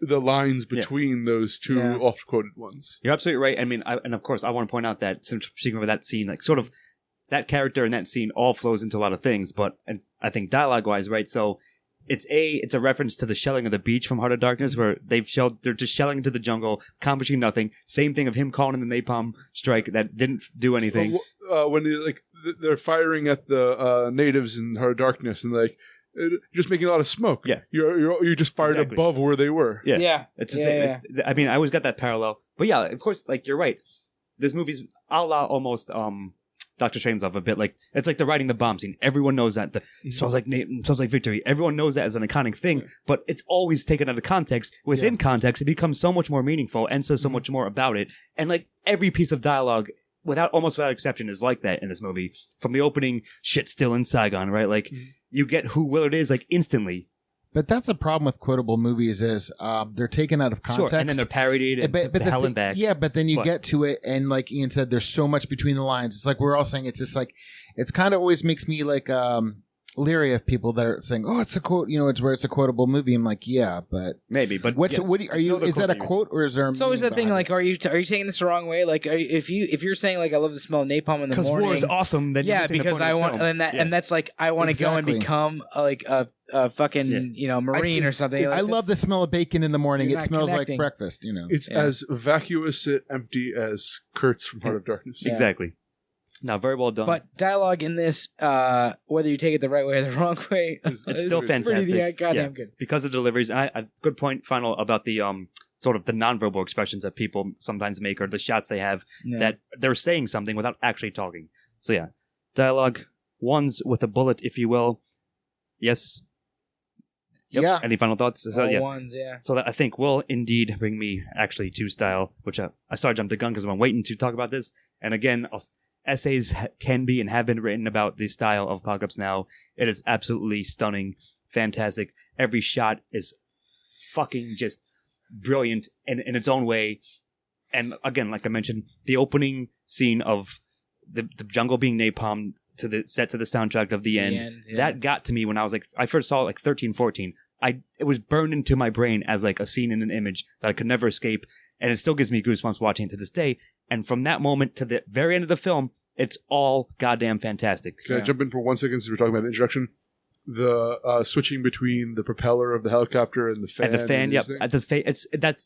lines between those two oft-quoted ones. You're absolutely right. I mean, and of course, I want to point out that since speaking of that scene, like sort of that character and that scene all flows into a lot of things. But and I think dialogue-wise, right? So it's a reference to the shelling of the beach from Heart of Darkness, where they're just shelling into the jungle, accomplishing nothing. Same thing of him calling in the napalm strike that didn't do anything. When they're firing at the natives in Heart of Darkness, and just making a lot of smoke. Yeah, you just fired above where they were. Yeah. It's the same. Yeah. I mean, I always got that parallel. But yeah, of course, like you're right. This movie's a la almost Dr. Strangelove a bit. Like it's like the writing the bomb scene. Everyone knows that smells like victory. Everyone knows that as an iconic thing, but it's always taken out of context. Within context, it becomes so much more meaningful and says so much more about it. And like every piece of dialogue, almost without exception, is like that in this movie. From the opening, shit still in Saigon, right? Like you get who Willard is like instantly. But that's a problem with quotable movies is they're taken out of context. Sure, and then they're parodied and but the hell and back. Yeah, but then you get to it, and like Ian said, there's so much between the lines. It's like we're all saying, it's just like, it's kind of always makes me like leery of people that are saying, "Oh, it's a quote," it's where it's a quotable movie. I'm like, yeah, but maybe. But is that a quote or is there? It's always that thing. Like, are you taking this the wrong way? Like, if you're saying like, "I love the smell of napalm in the morning," because war is awesome. Then because I want and that's like I want to go and become like a fucking Marine or something. I love the smell of bacon in the morning. It smells like breakfast. It's as vacuous and empty as Kurtz from Heart of Darkness. Yeah. Exactly. No, very well done. But dialogue in this, whether you take it the right way or the wrong way, it's still fantastic. Pretty goddamn good. Because of the deliveries. And a good point, final, about the sort of the nonverbal expressions that people sometimes make, or the shots they have, that they're saying something without actually talking. So yeah, dialogue, ones with a bullet, if you will. Yes. Yep. Yeah. Any final thoughts? So, ones, yeah. So that I think will indeed bring me actually to style, which I started jumping the gun because I'm waiting to talk about this. And again, essays can be and have been written about the style of Apocalypse Now. It is absolutely stunning, fantastic. Every shot is fucking just brilliant in its own way. And again, like I mentioned, the opening scene of the jungle being napalmed to the soundtrack of the end. That got to me when I first saw it like 13, 14. It was burned into my brain as like a scene in an image that I could never escape. And it still gives me goosebumps watching it to this day. And from that moment to the very end of the film, it's all goddamn fantastic. Can I jump in for 1 second since we're talking about the introduction? The switching between the propeller of the helicopter and the fan. And the fan,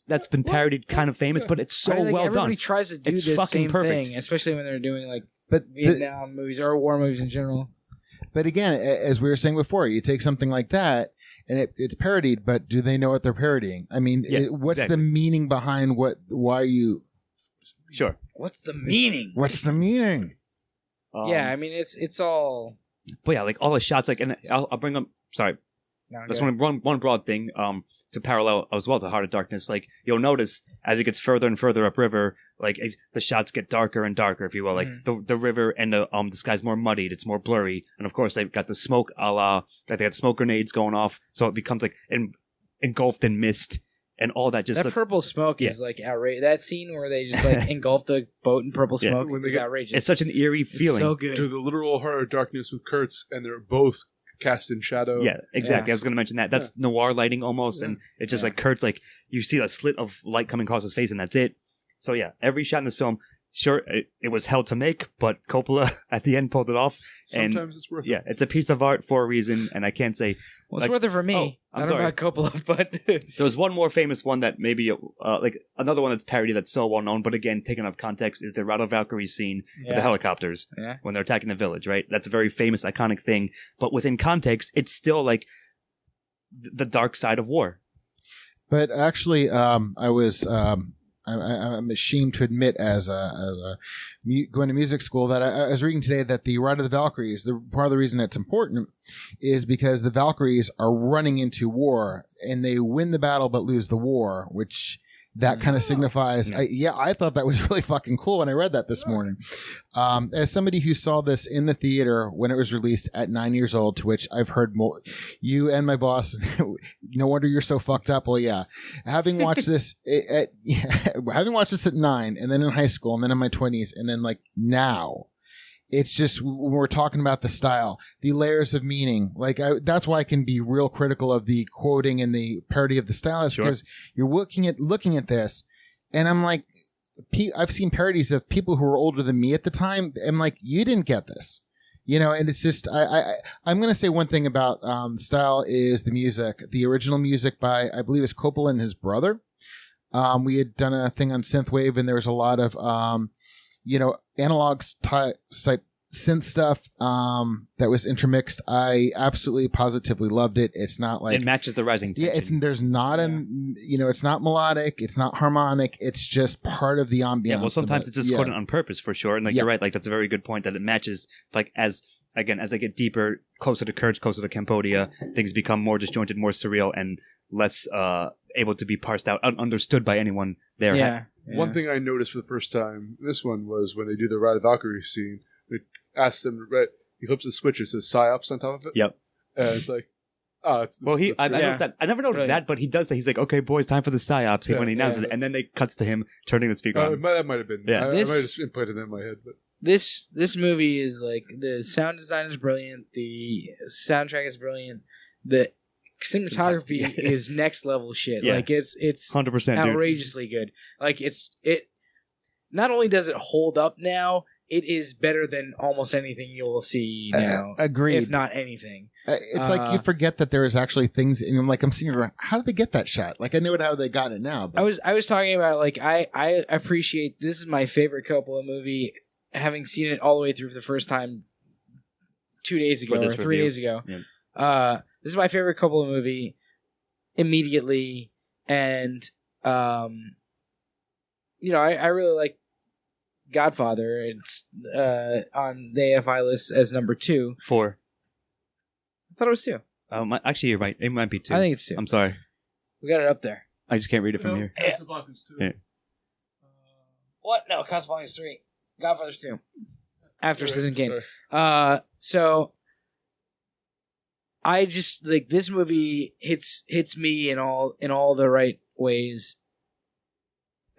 that's been parodied, kind of famous, but it's so well done. Everybody tries to do this same thing, especially when they're doing like Vietnam movies or war movies in general. But again, as we were saying before, you take something like that and it's parodied, but do they know what they're parodying? I mean, what's the meaning behind why you... Sure. What's the meaning? What's the meaning? I mean, it's all... But yeah, like all the shots, like, and I'll bring up... Sorry. That's one broad thing. to parallel as well to Heart of Darkness, like you'll notice as it gets further and further upriver, like the shots get darker and darker, if you will. Like the river and the sky's more muddied, it's more blurry, and of course they've got the smoke like they got smoke grenades going off, so it becomes like engulfed in mist. And all that just that purple smoke is like outrageous. That scene where they just like engulf the boat in purple smoke is outrageous. It's such an eerie feeling. It's so good. To the literal Heart of Darkness with Kurtz, and they're both cast in shadow. Yeah, exactly. I was going to mention that. That's noir lighting almost, and it's just like Kurtz, like you see a slit of light coming across his face, and that's it. So yeah, every shot in this film, sure, it was hell to make, but Coppola at the end pulled it off. Sometimes it's worth it. Yeah, it's a piece of art for a reason, and I can't say... Well, it's worth it for me. I don't know about Coppola, but... There was one more famous one that maybe... like another one that's parody that's so well known, but again, taken out of context, is the Ride of Valkyrie scene with the helicopters when they're attacking the village, right? That's a very famous, iconic thing, but within context, it's still like the dark side of war. But actually, I was... I'm ashamed to admit, as going to music school, that I was reading today that the Ride of the Valkyries, part of the reason it's important is because the Valkyries are running into war, and they win the battle but lose the war, which that kind of signifies. I thought that was really fucking cool when I read that this morning. As somebody who saw this in the theater when it was released at 9 years old, to which I've heard you and my boss, no wonder you're so fucked up. Well, yeah, having watched this at 9, and then in high school, and then in my 20s, and then like now. It's just when we're talking about the style, the layers of meaning. Like that's why I can be real critical of the quoting and the parody of the style, because you're looking at this, and I'm like, I've seen parodies of people who were older than me at the time. I'm like, you didn't get this, And it's just I'm going to say one thing about style is the music. The original music by, I believe, it's Coppola and his brother. We had done a thing on synthwave, and there was a lot of analog type synth stuff that was intermixed. I absolutely positively loved it. It's not like it matches the rising tension. There's not it's not melodic, it's not harmonic, it's just part of the ambiance. Yeah, well, sometimes it's just coded on purpose for sure. And like you're right, like that's a very good point that it matches. Like as they get deeper, closer to Kurtz, closer to Cambodia, things become more disjointed, more surreal, and less able to be parsed out, understood by anyone there. Yeah. One thing I noticed for the first time in this one was when they do the Ride of Valkyrie scene, they ask them, he flips the switch, it says PsyOps on top of it. Yep. And it's like, I noticed that. I never noticed that, but he does say, he's like, okay, boys, time for the PsyOps when he announces it, and then they cuts to him turning the speaker on. That might have been. Yeah. I might have just inputted it in my head. But this movie is like, the sound design is brilliant, the soundtrack is brilliant, the cinematography is next level shit. Yeah. Like it's 100% outrageously good. Like it not only does it hold up now, it is better than almost anything you will see now. Agreed. If not anything. It's like you forget that there is actually things, and I'm sitting here, how did they get that shot? Like I know how they got it now. But. I was talking about, like, I appreciate, this is my favorite Coppola movie, having seen it all the way through for the first time 2 days ago or 3 days ago. Yeah. This is my favorite Coppola movie immediately, and I really like Godfather. It's on the AFI list as number 2. 4. I thought it was 2. Actually, you're right. It might be 2. I think it's 2. I'm sorry. We got it up there. I just can't read it from here. Casablanca's 2. Yeah. What? No, Casablanca's 3. Godfather's 2. After Citizen Kane. Sorry. So I just like, this movie hits me in all the right ways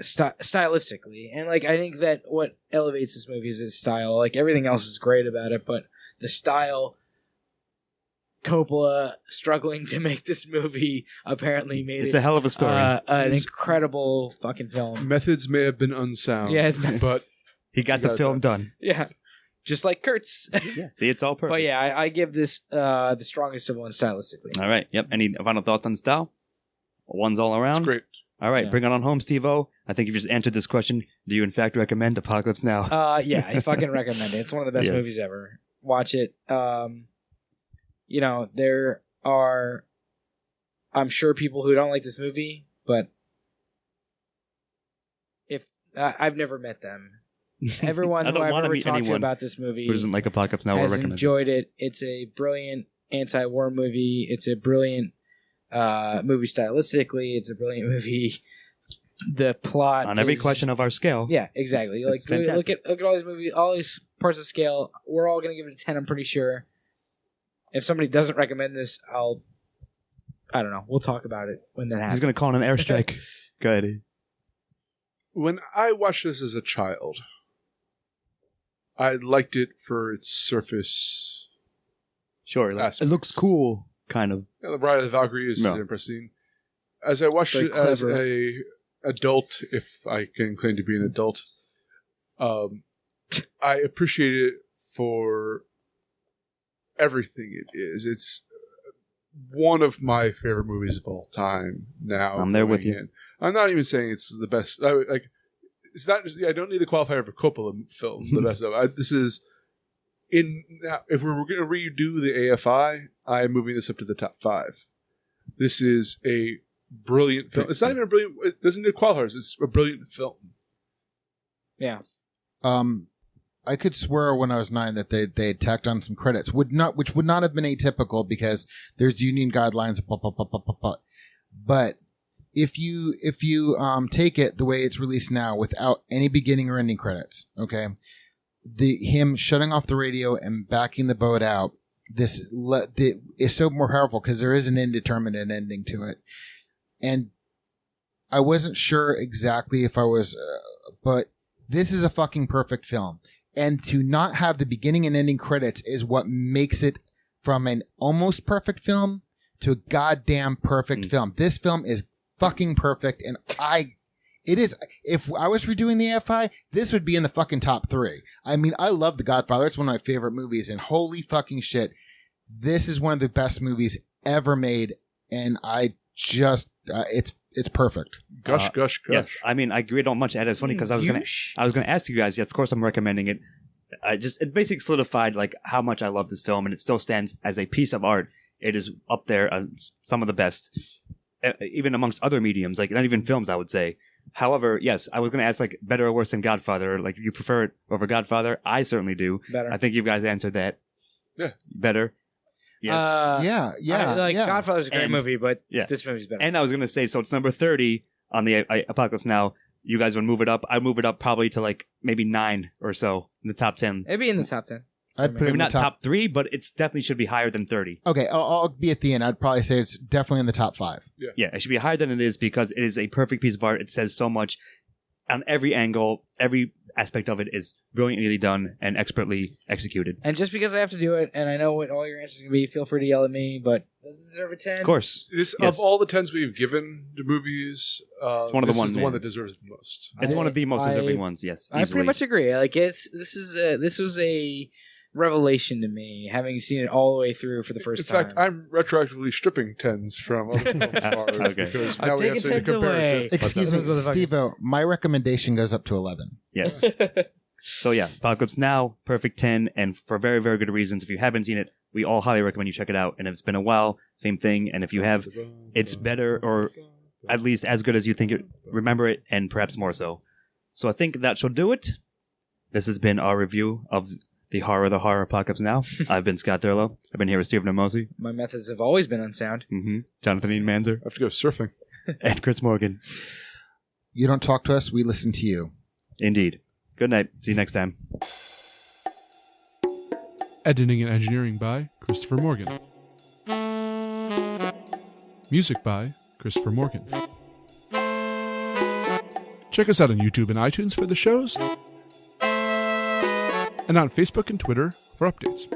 stylistically, and like I think that what elevates this movie is its style. Like everything else is great about it, but the style, Coppola struggling to make this movie apparently made it's a hell of a story. An incredible fucking film. Methods may have been unsound, but he got the film done. Yeah. Just like Kurtz. Yeah. See, it's all perfect. But yeah, I give this the strongest of one stylistically. All right. Yep. Any final thoughts on style? One's all around? It's great. All right. Yeah. Bring it on home, Steve-O. I think you've just answered this question. Do you, in fact, recommend Apocalypse Now? Yeah, I fucking recommend it. It's one of the best movies ever. Watch it. There are, I'm sure, people who don't like this movie, but if I've never met them. Everyone who I've ever talked to about this movie who doesn't like Apocalypse Now has enjoyed it. It's a brilliant anti-war movie. It's a brilliant movie stylistically. It's a brilliant movie. The plot on every question of our scale. Yeah, exactly. It's look at all these movies, all these parts of scale. We're all going to give it a 10. I'm pretty sure. If somebody doesn't recommend this, I don't know. We'll talk about it when that happens. He's going to call it an airstrike. Go ahead. When I watched this as a child, I liked it for its surface. Sure, it looks cool, kind of. The Bride of the Valkyrie is impressive. As I watched it as a adult, if I can claim to be an adult, I appreciate it for everything it is. It's one of my favorite movies of all time. Now I'm there with you. In. I'm not even saying it's the best. It's not just. I don't need the qualifier for Coppola film. The best of. This is in. Now, if we're going to redo the AFI, I am moving this up to the top 5. This is a brilliant film. It's not even a brilliant. It doesn't need qualifiers. It's a brilliant film. Yeah. I could swear when I was 9 that they had tacked on some credits, which would not have been atypical because there's union guidelines. But if you take it the way it's released now without any beginning or ending credits, okay, him shutting off the radio and backing the boat out, is so more powerful because there is an indeterminate ending to it. And I wasn't sure exactly if I was, but this is a fucking perfect film. And to not have the beginning and ending credits is what makes it from an almost perfect film to a goddamn perfect film. This film is fucking perfect. And it is, if I was redoing the AFI, this would be in the fucking top 3. I mean, I love The Godfather. It's one of my favorite movies. And holy fucking shit, this is one of the best movies ever made. And I just, it's perfect. Gush. Yes, I mean, I agree. Don't much add. It's funny because I was gonna ask you guys. Yeah, of course, I'm recommending it. It basically solidified like how much I love this film, and it still stands as a piece of art. It is up there, some of the best, even amongst other mediums, like not even films, I would say. However, yes, I was gonna ask like better or worse than Godfather. Like you prefer it over Godfather? I certainly do. Better. I think you guys answered that. Yeah, better. Yes. Yeah. Godfather's a great movie, but this movie's better. And I was going to say, so it's number 30 on the Apocalypse Now. You guys would move it up. I'd move it up probably to like maybe 9 or so in the top 10. Maybe in the top 10. I'd put it maybe in not the top 3, but it's definitely should be higher than 30. Okay, I'll be at the end. I'd probably say it's definitely in the top 5. Yeah, it should be higher than it is because it is a perfect piece of art. It says so much on every angle. Every aspect of it is brilliantly done and expertly executed. And just because I have to do it, and I know what all your answers are going to be, feel free to yell at me, but does it deserve a 10? Of course. Of all the 10s we've given to movies, it's one of the ones. This is the one that deserves the most. It's one of the most deserving ones, yes. I pretty much agree. Like this was a revelation to me, having seen it all the way through for the first time. In fact, I'm retroactively stripping 10s from other films of ours because now we have to compare it to. Excuse me, Steve-O, my recommendation goes up to 11. Yes. So yeah, Apocalypse Now, perfect 10, and for very, very good reasons. If you haven't seen it, we all highly recommend you check it out. And if it's been a while, same thing. And if you have, it's better or at least as good as you think it, remember it, and perhaps more so. So I think that shall do it. This has been our review of the horror Apocalypse Now. I've been Scott Thurlow. I've been here with Stephen Mosey. My methods have always been unsound. Jonathan Ian Manzer. I have to go surfing. And Chris Morgan. You don't talk to us, we listen to you. Indeed. Good night. See you next time. Editing and engineering by Christopher Morgan. Music by Christopher Morgan. Check us out on YouTube and iTunes for the shows, and on Facebook and Twitter for updates.